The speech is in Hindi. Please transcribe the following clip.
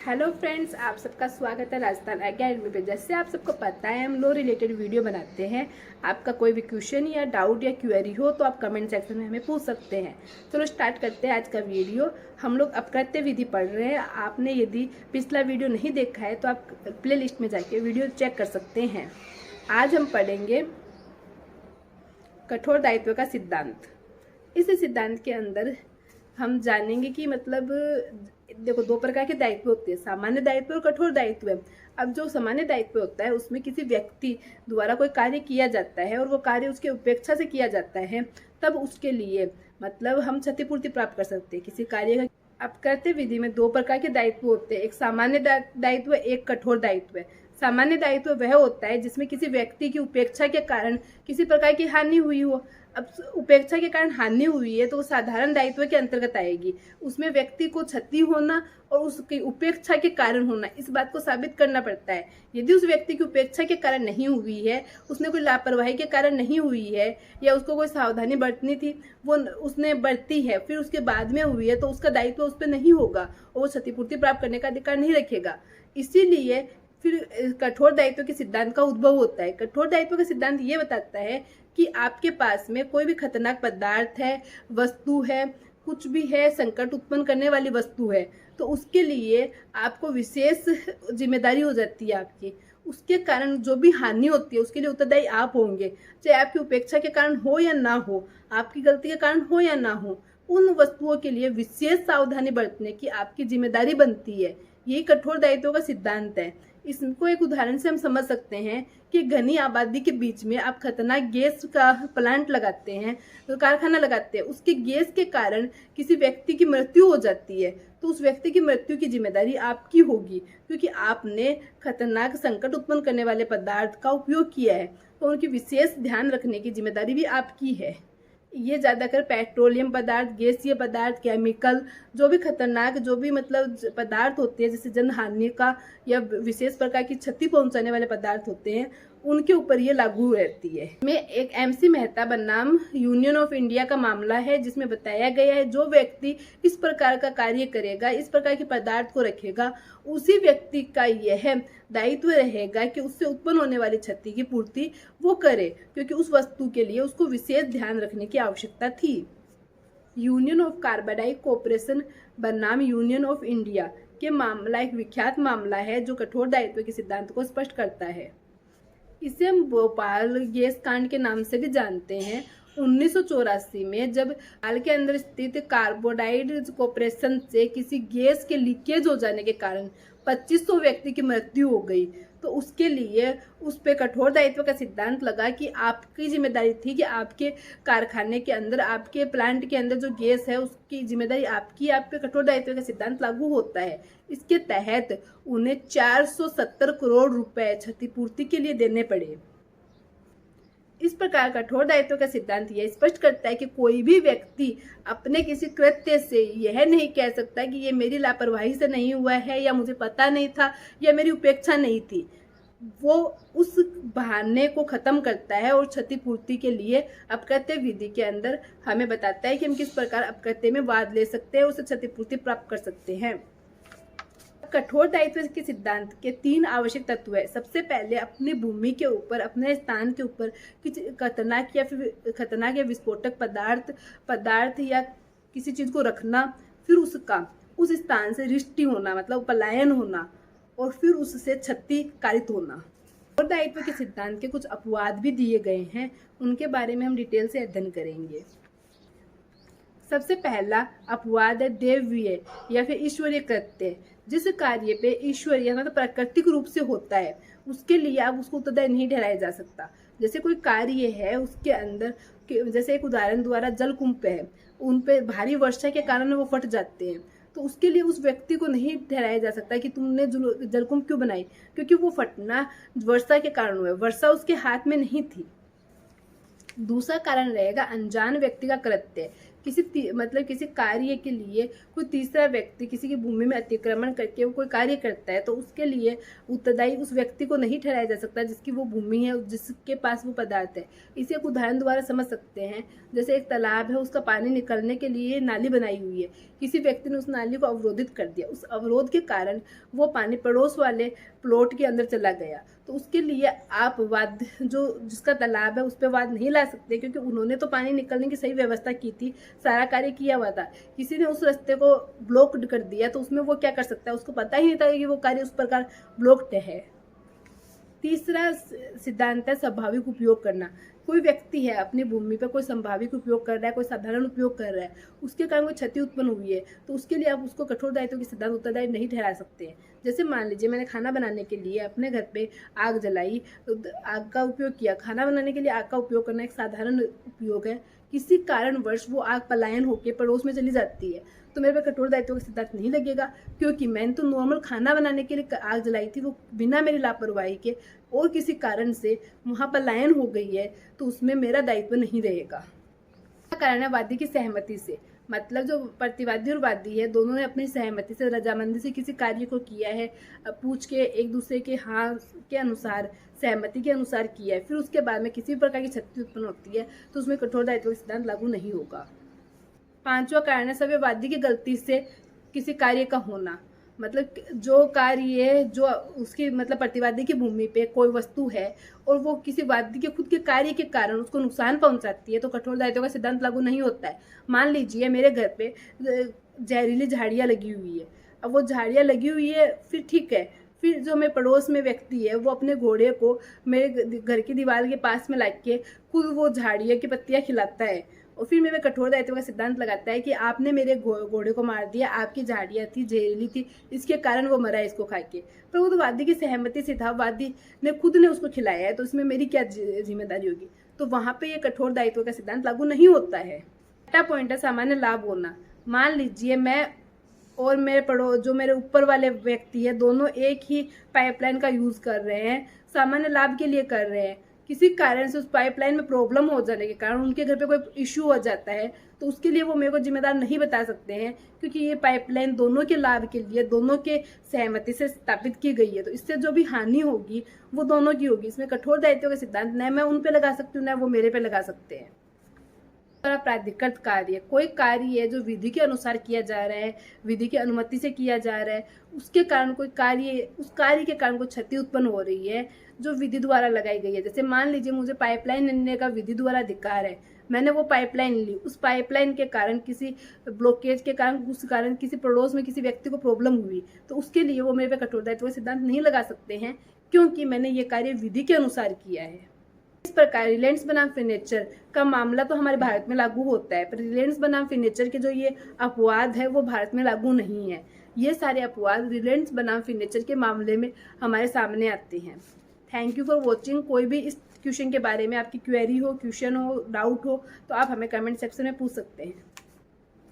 हेलो फ्रेंड्स, आप सबका स्वागत है राजस्थान एकेडमी पे। जैसे आप सबको पता है, हम लो रिलेटेड वीडियो बनाते हैं। आपका कोई भी क्वेश्चन या डाउट या क्वेरी हो तो आप कमेंट सेक्शन में हमें पूछ सकते हैं। चलो स्टार्ट करते हैं आज का वीडियो। हम लोग अपकृत्य विधि पढ़ रहे हैं। आपने यदि पिछला वीडियो नहीं देखा है तो आप प्ले लिस्ट में जाके वीडियो चेक कर सकते हैं। आज हम पढ़ेंगे कठोर दायित्व का सिद्धांत। इस सिद्धांत के अंदर हम जानेंगे कि मतलब देखो, दो प्रकार के दायित्व होते हैं, सामान्य दायित्व और कठोर दायित्व। अब जो सामान्य दायित्व होता है उसमें किसी व्यक्ति द्वारा कोई कार्य किया जाता है और वो कार्य उसके उपेक्षा से किया जाता है, तब उसके लिए मतलब हम क्षतिपूर्ति प्राप्त कर सकते हैं किसी कार्य का। अपकृत्य विधि में दो प्रकार के दायित्व होते हैं, एक सामान्य दायित्व, एक कठोर दायित्व। सामान्य दायित्व वह होता है जिसमें किसी व्यक्ति की उपेक्षा के कारण किसी प्रकार की हानि हुई हो। अब उपेक्षा के कारण हानि हुई है तो वो साधारण दायित्व के अंतर्गत आएगी। उसमें व्यक्ति को क्षति होना और उसकी उपेक्षा के कारण होना, इस बात को साबित करना पड़ता है। यदि उस व्यक्ति की उपेक्षा के कारण नहीं हुई है, उसने कोई लापरवाही के कारण नहीं हुई है, या उसको कोई सावधानी बरतनी थी वो उसने बरती है, फिर उसके बाद में हुई है, तो उसका दायित्व उस पर नहीं होगा और वो क्षतिपूर्ति प्राप्त करने का अधिकार नहीं रखेगा। इसीलिए फिर कठोर दायित्व के सिद्धांत का उद्भव होता है। कठोर दायित्व का सिद्धांत ये बताता है कि आपके पास में कोई भी खतरनाक पदार्थ है, वस्तु है, कुछ भी है, संकट उत्पन्न करने वाली वस्तु है, तो उसके लिए आपको विशेष जिम्मेदारी हो जाती है आपकी। उसके कारण जो भी हानि होती है उसके लिए उत्तरदायी आप होंगे, चाहे आपकी उपेक्षा के कारण हो या ना हो, आपकी गलती के कारण हो या ना हो। उन वस्तुओं के लिए विशेष सावधानी बरतने की आपकी जिम्मेदारी बनती है। यही कठोर दायित्व का सिद्धांत है। इसको एक उदाहरण से हम समझ सकते हैं कि घनी आबादी के बीच में आप खतरनाक गैस का प्लांट लगाते हैं, तो कारखाना लगाते हैं, उसके गैस के कारण किसी व्यक्ति की मृत्यु हो जाती है, तो उस व्यक्ति की मृत्यु की जिम्मेदारी आपकी होगी, क्योंकि आपने खतरनाक संकट उत्पन्न करने वाले पदार्थ का उपयोग किया है, तो उनकी विशेष ध्यान रखने की जिम्मेदारी भी आपकी है। ये ज़्यादातर पेट्रोलियम पदार्थ, गैसीय पदार्थ, केमिकल, जो भी खतरनाक जो भी मतलब पदार्थ होते हैं, जैसे जनहानि का या विशेष प्रकार की क्षति पहुंचाने वाले पदार्थ होते हैं, उनके ऊपर ये लागू रहती है। में एक MC मेहता बनाम यूनियन ऑफ इंडिया का मामला है, जिसमें बताया गया है जो व्यक्ति इस प्रकार का कार्य करेगा, इस प्रकार के पदार्थ को रखेगा, उसी व्यक्ति का यह दायित्व रहेगा कि उससे उत्पन्न होने वाली क्षति की पूर्ति वो करे, क्योंकि उस वस्तु के लिए उसको विशेष ध्यान रखने की आवश्यकता थी। यूनियन ऑफ कार्बाइड कॉर्पोरेशन बनाम यूनियन ऑफ इंडिया के मामला एक विख्यात मामला है जो कठोर दायित्व के सिद्धांत को स्पष्ट करता है। इसे हम भोपाल गैस कांड के नाम से भी जानते हैं। 1984 में जब भोपाल के अंदर स्थित कार्बाइड कॉर्पोरेशन से किसी गैस के लीकेज हो जाने के कारण 2500 व्यक्ति की मृत्यु हो गई, तो उसके लिए उस पे कठोर दायित्व का सिद्धांत लगा कि आपकी जिम्मेदारी थी कि आपके कारखाने के अंदर, आपके प्लांट के अंदर जो गैस है उसकी जिम्मेदारी आपकी, आप पे कठोर दायित्व का सिद्धांत लागू होता है। इसके तहत उन्हें 470 करोड़ रुपए क्षतिपूर्ति के लिए देने पड़े। इस प्रकार कठोर दायित्व का सिद्धांत यह स्पष्ट करता है कि कोई भी व्यक्ति अपने किसी कृत्य से यह नहीं कह सकता कि ये मेरी लापरवाही से नहीं हुआ है, या मुझे पता नहीं था, या मेरी उपेक्षा नहीं थी। वो उस बहाने को खत्म करता है और क्षतिपूर्ति के लिए अपकृत्य विधि के अंदर हमें बताता है कि हम किस प्रकार अपकृत्य में वाद ले सकते हैं, उससे क्षतिपूर्ति प्राप्त कर सकते हैं। कठोर दायित्व के सिद्धांत के 3 आवश्यक तत्व है। सबसे पहले अपनी भूमि के ऊपर, अपने स्थान के ऊपर किसी खतरनाक या विस्फोटक पदार्थ या किसी चीज को रखना, फिर उसका उस स्थान से रिष्टि होना मतलब पलायन होना, और फिर उससे क्षति कारित होना। कठोर दायित्व के सिद्धांत के कुछ अपवाद भी दिए गए हैं, उनके बारे में हम डिटेल से अध्ययन करेंगे। सबसे पहला अपवाद है देववीय या फिर ईश्वरीय कृत्य। जिस कार्य पे ईश्वरीय मतलब प्राकृतिक रूप से होता है, उसके लिए आप उसको उत्तरदायी नहीं ठहराया जा सकता। जैसे कोई कार्य है उसके अंदर, जैसे एक उदाहरण द्वारा जलकुंभ है, उन पे भारी वर्षा के कारण वो फट जाते हैं, तो उसके लिए उस व्यक्ति को नहीं ठहराया जा सकता कि तुमने जलकुंभ क्यों बनाई, क्योंकि वो फटना वर्षा के कारण हुआ, वर्षा उसके हाथ में नहीं थी। दूसरा कारण रहेगा अनजान व्यक्ति का कृत्य। मतलब किसी कार्य के लिए कोई तीसरा व्यक्ति किसी की भूमि में अतिक्रमण करके वो कोई कार्य करता है, तो उसके लिए उत्तरदायी उस व्यक्ति को नहीं ठहराया जा सकता जिसकी वो भूमि है, जिसके पास वो पदार्थ है। इसे एक उदाहरण द्वारा समझ सकते हैं। जैसे एक तालाब है, उसका पानी निकलने के लिए नाली बनाई हुई है, किसी व्यक्ति ने उस नाली को अवरोधित कर दिया, उस अवरोध के कारण वो पानी पड़ोस वाले प्लॉट के अंदर चला गया, तो उसके लिए आप वाद जो जिसका तालाब है उस पर वाद नहीं ला सकते, क्योंकि उन्होंने तो पानी निकलने की सही व्यवस्था की थी, सारा कार्य किया हुआ था। किसी ने उस रास्ते को ब्लॉक्ड कर दिया, तो उसमें वो क्या कर सकता है, उसको पता ही नहीं था कि वो कार्य उस प्रकार ब्लॉक्ड है। तीसरा सिद्धांत है स्वाभाविक उपयोग करना। कोई व्यक्ति है अपनी भूमि पर कोई संभाविक उपयोग कर रहा है, कोई साधारण उपयोग कर रहा है, उसके कारण कोई क्षति उत्पन्न हुई है, तो उसके लिए आप उसको कठोर दायित्व के सिद्धांत उत्तरदायी नहीं ठहरा सकते हैं। जैसे मान लीजिए मैंने खाना बनाने के लिए अपने घर पे आग जलाई, तो आग का उपयोग किया। खाना बनाने के लिए आग का उपयोग करना एक साधारण उपयोग है। किसी कारणवश वो आग पलायन होकर पड़ोस में चली जाती है, तो मेरे पे कठोर दायित्व का सिद्धांत नहीं लगेगा, क्योंकि मैंने तो नॉर्मल खाना बनाने के लिए आग जलाई थी, वो बिना मेरी लापरवाही के और किसी कारण से वहाँ पलायन हो गई है, तो उसमें मेरा दायित्व नहीं रहेगा। कारण है वादी की सहमति से, मतलब जो प्रतिवादी और वादी है दोनों ने अपनी सहमति से, रजामंदी से किसी कार्य को किया है, पूछ के एक दूसरे के हाँ के अनुसार, सहमति के अनुसार किया है, फिर उसके बाद में किसी प्रकार की क्षति उत्पन्न होती है, तो उसमें कठोर दायित्व का सिद्धांत लागू नहीं होगा। पांचवा कारण है सव्यवादी की गलती से किसी कार्य का होना। मतलब जो कार्य है, जो उसकी मतलब प्रतिवादी की भूमि पे कोई वस्तु है और वो किसी वादी के खुद के कार्य के कारण उसको नुकसान पहुंचाती है, तो कठोर दायित्व का सिद्धांत लागू नहीं होता है। मान लीजिए मेरे घर पे जहरीली झाड़ियाँ लगी हुई है, अब वो झाड़ियाँ लगी हुई है, फिर ठीक है, फिर जो मेरे पड़ोस में व्यक्ति है वो अपने घोड़े को मेरे घर की दीवार के पास में लाके के खुद वो झाड़ियों की पत्तियाँ खिलाता है, और फिर मेरे कठोर दायित्व का सिद्धांत लगाता है कि आपने मेरे घोड़े को मार दिया, आपकी झाड़ियाँ थी, जहरीली थी, इसके कारण वो मरा इसको खा के। पर वो तो वादी की सहमति से था, वादी ने खुद ने उसको खिलाया है, तो इसमें मेरी क्या जिम्मेदारी होगी, तो वहाँ पे ये कठोर दायित्व का सिद्धांत लागू नहीं होता है। छठा पॉइंट है सामान्य लाभ होना। मान लीजिए मैं और मेरे जो मेरे ऊपर वाले व्यक्ति है, दोनों एक ही पाइपलाइन का यूज कर रहे हैं, सामान्य लाभ के लिए कर रहे हैं। किसी कारण से उस पाइपलाइन में प्रॉब्लम हो जाने के कारण उनके घर पे कोई इश्यू हो जाता है, तो उसके लिए वो मेरे को जिम्मेदार नहीं बता सकते हैं, क्योंकि ये पाइपलाइन दोनों के लाभ के लिए, दोनों के सहमति से स्थापित की गई है, तो इससे जो भी हानि होगी वो दोनों की होगी। इसमें कठोर दायित्व का सिद्धांत न मैं उन पे लगा सकती हूँ, न वो मेरे पे लगा सकते हैं। प्राधिकृत कार्य, कोई कार्य है जो विधि के अनुसार किया जा रहा है, विधि की अनुमति से किया जा रहा है, उसके कारण कोई कार्य, उस कार्य के कारण कोई क्षति उत्पन्न हो रही है जो विधि द्वारा लगाई गई है। जैसे मान लीजिए मुझे पाइपलाइन लेने का विधि द्वारा अधिकार है, मैंने वो पाइपलाइन ली, उस पाइपलाइन के कारण किसी ब्लॉकेज के कारण, उस कारण किसी पड़ोस में किसी व्यक्ति को प्रॉब्लम हुई, तो उसके लिए वो मेरे पे कठोर दायित्व का सिद्धांत नहीं लगा सकते हैं, क्योंकि मैंने ये कार्य विधि के अनुसार किया है। इस प्रकार रिलायंस बनाम फर्नीचर का मामला तो हमारे भारत में लागू होता है, पर रिलायंस बनाम फर्नीचर के जो ये अपवाद है वो भारत में लागू नहीं है। ये सारे अपवाद रिलायंस बनाम फर्नीचर के मामले में हमारे सामने आते हैं। Thank you for watching. कोई भी इस क्वेश्चन के बारे में आपकी क्वेरी हो, क्वेश्चन हो, डाउट हो, तो आप हमें कमेंट सेक्शन में पूछ सकते हैं।